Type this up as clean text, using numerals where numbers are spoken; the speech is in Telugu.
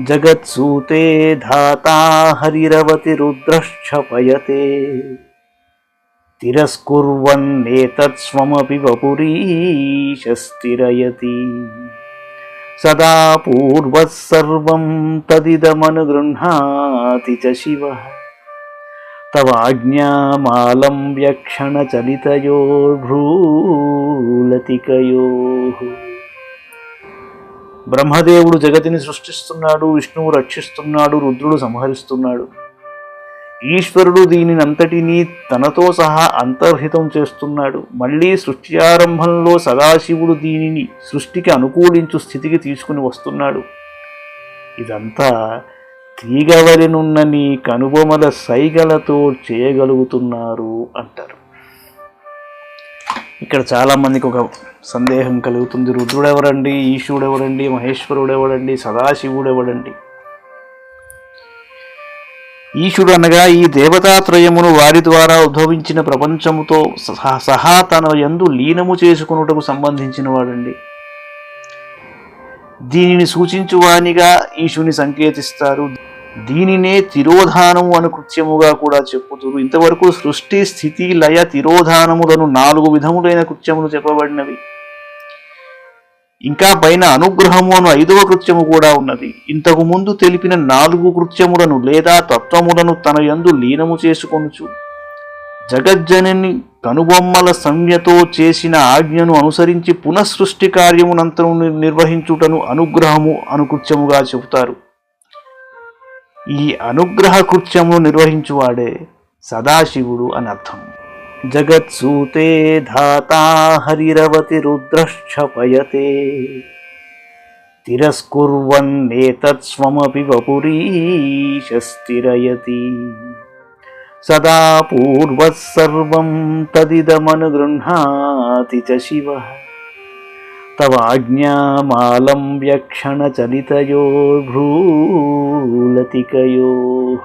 జగత్సూతే ధాతా హరిరవతిరుద్రశ్చపయతే తిరస్కుర్వన్నేతత్స్వమపి వపురీశస్థిరయతి సదా పూర్వః సర్వం తదిదమనుగృహ్ణాతి చ శివః తవాజ్ఞామాలంబ్య క్షణచలితయోర్భ్రూలతికయోః. బ్రహ్మదేవుడు జగతిని సృష్టిస్తున్నాడు, విష్ణువు రక్షిస్తున్నాడు, రుద్రుడు సంహరిస్తున్నాడు. ఈశ్వరుడు దీనినంతటినీ తనతో సహా అంతర్హితం చేస్తున్నాడు. మళ్ళీ సృష్టి ఆరంభంలో సదాశివుడు దీనిని సృష్టికి అనుకూలించు స్థితికి తీసుకుని వస్తున్నాడు. ఇదంతా తీగవలెనున్న నీ కనుబొమల సైగలతో చేయగలుగుతున్నారు అంటారు. ఇక్కడ చాలామందికి ఒక సందేహం కలుగుతుంది. రుద్రుడెవరండి, ఈశ్వరుడెవరండి, మహేశ్వరుడెవడండి, సదాశివుడెవడండి? ఈశుడు అనగా ఈ దేవతాత్రయమును వారి ద్వారా ఉద్భవించిన ప్రపంచముతో సహా తన యందు లీనము చేసుకున్నటకు సంబంధించిన వాడండి. దీనిని సూచించువానిగా ఈశుని సంకేతిస్తారు. దీనినే తిరోధానము అను కృత్యముగా కూడా చెప్పుతురు. ఇంతవరకు సృష్టి, స్థితి, లయ, తిరోధానములను 4 విధములైన కృత్యములు చెప్పబడినవి. ఇంకా పైన అనుగ్రహము అను 5వ కృత్యము కూడా ఉన్నది. ఇంతకు ముందు తెలిపిన 4 కృత్యములను లేదా తత్వములను తన యందు లీనము చేసుకొనుచు జగజ్జనని కనుబొమ్మల సంజ్ఞతో చేసిన ఆజ్ఞను అనుసరించి పునఃసృష్టి కార్యమునంతరం నిర్వహించుటను అనుగ్రహము అను కృత్యముగా చెబుతారు. ఈ అనుగ్రహ కృత్యమును నిర్వహించువాడే సదాశివుడు అని అర్థం. జగత్సూతే ధాతా హరిరవతిరుద్రశ్చపయతే తిరస్కుర్వన్నేతత్స్వమపి వపురీశస్థిరయతి సదా పూర్వః సర్వం తదిదమనుగృహ్ణాతి చ శివః తవాజ్ఞామాలంబ్య క్షణచలితయోర్భ్రూలతికయోః.